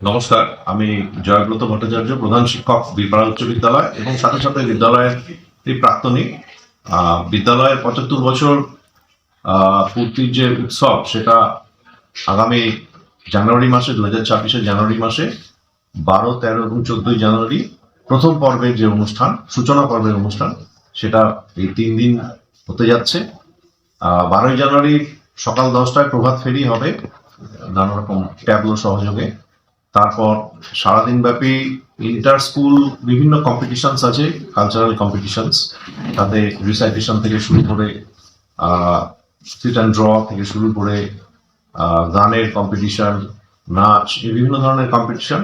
নমস্কার, আমি জয়ব্রত ভট্টাচার্য, প্রধান শিক্ষক বীরপাড়া উচ্চ বিদ্যালয় এবং সাথে সাথে বিদ্যালয়ের প্রাক্তনী। বিদ্যালয়ের ৭৫ বছর পূর্তির যে উৎসব, সেটা আগামী জানুয়ারি মাসে 2026 জানুয়ারি মাসে 12, 13 এবং 14 জানুয়ারি প্রথম পর্বের যে অনুষ্ঠান, সূচনা পর্বের অনুষ্ঠান, সেটা এই 3 দিন হতে যাচ্ছে। 12ই জানুয়ারি সকাল 10টায় প্রভাত ফেরি হবে নানা রকম ট্যাবলো সহযোগে। তারপর সারাদিন ব্যাপী ইন্টার স্কুল বিভিন্ন কম্পিটিশনস আছে, কালচারাল কম্পিটিশনস। তাতে রিসাইটেশন থেকে শুরু করে সিট অ্যান্ড ড্র থেকে শুরু করে গানের কম্পিটিশন, নাচ, বিভিন্ন ধরনের কম্পিটিশন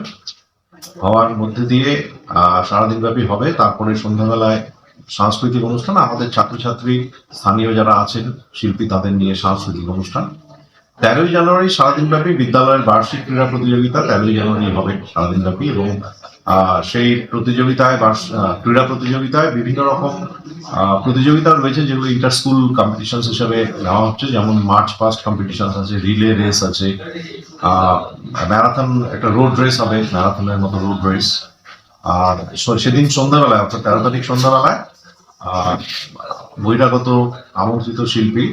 হওয়ার মধ্যে দিয়ে সারাদিন ব্যাপী হবে। তারপরে সন্ধ্যাবেলায় সাংস্কৃতিক অনুষ্ঠান, আমাদের ছাত্রছাত্রী স্থানীয় যারা আছেন শিল্পী, তাদের নিয়ে সাংস্কৃতিক অনুষ্ঠান। 13ই জানুয়ারি সারাদিন ব্যাপী বিদ্যালয়ের বার্ষিক ক্রীড়া প্রতিযোগিতা 13ই জানুয়ারি হবে সারাদিন ব্যাপী, এবং সেই প্রতিযোগিতায় ক্রীড়া প্রতিযোগিতায় বিভিন্ন রকম প্রতিযোগিতা রয়েছে, যেগুলো ইন্টার স্কুল কম্পিটিশন হিসেবে নেওয়া হচ্ছে। যেমন মার্চ পাস্ট কম্পিটিশন আছে, রিলে রেস আছে, ম্যারাথন, একটা রোড রেস হবে, ম্যারাথনের মতো রোড রেস। আর সেদিন সন্ধ্যাবেলায়, অর্থাৎ 13 তারিখ সন্ধ্যাবেলায় বহিরাগত আমন্ত্রিত শিল্পী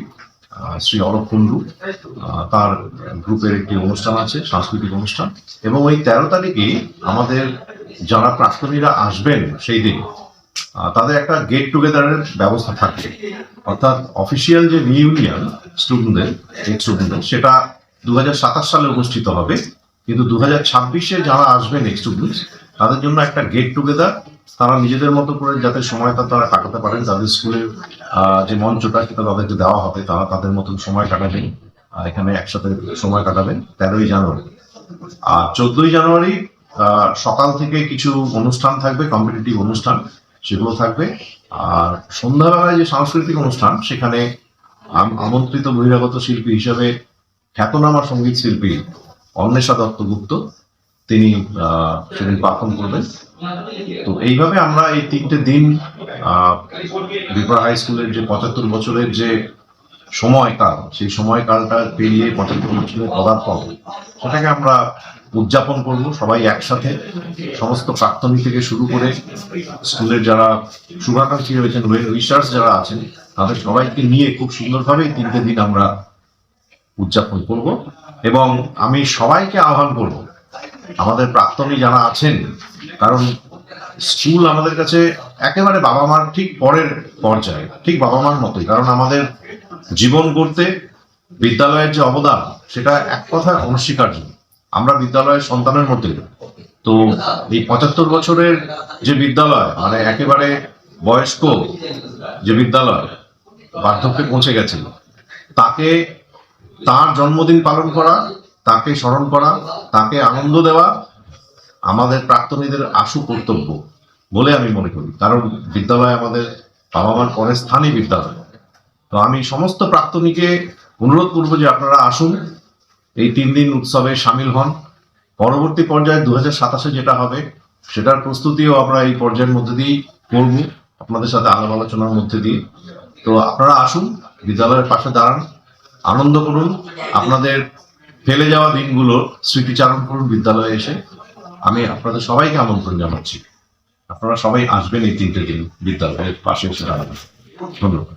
শ্রী অলোক কুণ্ডু, তার গ্রুপের একটি অনুষ্ঠান আছে, সাংস্কৃতিক অনুষ্ঠান। এবং ওই 13 তারিখে আমাদের যারা প্রাক্তনীরা আসবেন সেই দিন, তাদের একটা গেট টুগেদারের ব্যবস্থা থাকবে। অর্থাৎ অফিসিয়াল যে রিইউনিয়ন স্টুডেন্টদের, সেটা 2027 সালে অনুষ্ঠিত হবে, কিন্তু 2026-এ যারা আসবেন স্টুডেন্টস, তাদের জন্য একটা গেট টুগেদার, তারা নিজেদের মতো করে যাতে সময়টা তারা কাটাতে পারেন, তাদের স্কুলের যে মঞ্চটা সেটা তাদেরকে দেওয়া হবে, তারা তাদের মতন সময় কাটাবেন আর এখানে একসাথে সময় কাটাবেন 13ই জানুয়ারি। আর 14ই জানুয়ারি সকাল থেকে কিছু অনুষ্ঠান থাকবে, কম্পিটিটিভ অনুষ্ঠান, সেগুলো থাকবে। আর সন্ধ্যাবেলায় যে সাংস্কৃতিক অনুষ্ঠান, সেখানে আমন্ত্রিত বহিরাগত শিল্পী হিসেবে খ্যাতনামা সঙ্গীত শিল্পী অন্বেষা দত্তগুপ্ত, তিনি সেদিন পারফর্ম করবেন। তো এইভাবে আমরা এই 3টে দিন বীরপাড়া হাই স্কুলের যে 75 বছরের যে সময়কাল, সেই সময়কালটা পেরিয়ে 75 বছরের পদার্পণ, সেটাকে আমরা উদযাপন করব সবাই একসাথে। সমস্ত প্রাক্তনী থেকে শুরু করে স্কুলের যারা শুভাকাঙ্ক্ষী রয়েছেন, উইশার্স যারা আছেন, তাদের সবাইকে নিয়ে খুব সুন্দরভাবে এই 3টে দিন আমরা উদযাপন করব। এবং আমি সবাইকে আহ্বান করব, আমাদের প্রাক্তনী যারা আছেন, কারণ স্কুল আমাদের কাছে একেবারে বাবা মার ঠিক পরের পর্যায়ে, ঠিক বাবা মার মতোই। কারণ আমাদের জীবন গড়তে বিদ্যালয়ের যে অবদান, সেটা এক কথায় অনস্বীকার্য। আমরা বিদ্যালয়ের সন্তানের মতোই। তো এই 75 বছরের যে বিদ্যালয়, মানে একেবারে বয়স্ক যে বিদ্যালয়, বার্ধক্যে পৌঁছে গেছে, তাকে তার জন্মদিন পালন করা, তাকে স্মরণ করা, তাকে আনন্দ দেওয়া আমাদের প্রাক্তনীদের আশু কর্তব্য বলে আমি মনে করি। কারণ বিদ্যালয় আমাদের বাবা মার পরের স্থানই বিদ্যালয়। তো আমি সমস্ত প্রাক্তনীকে অনুরোধ করবো যে আপনারা আসুন, এই 3 দিন উৎসবে সামিল হন। পরবর্তী পর্যায়ে 2027-এ যেটা হবে, সেটার প্রস্তুতিও আমরা এই পর্যায়ের মধ্যে দিয়েই করবো, আপনাদের সাথে আলাপ আলোচনার মধ্যে দিয়ে। তো আপনারা আসুন, বিদ্যালয়ের পাশে দাঁড়ান, আনন্দ করুন, আপনাদের ফেলে যাওয়া দিনগুলো স্মৃতিচারণ করুন বিদ্যালয়ে এসে। আমি আপনাদের সবাইকে আমন্ত্রণ জানাচ্ছি, আপনারা সবাই আসবেন এই 3টে দিন বিদ্যালয়ের পাশে এসে দাঁড়াবেন। ধন্যবাদ।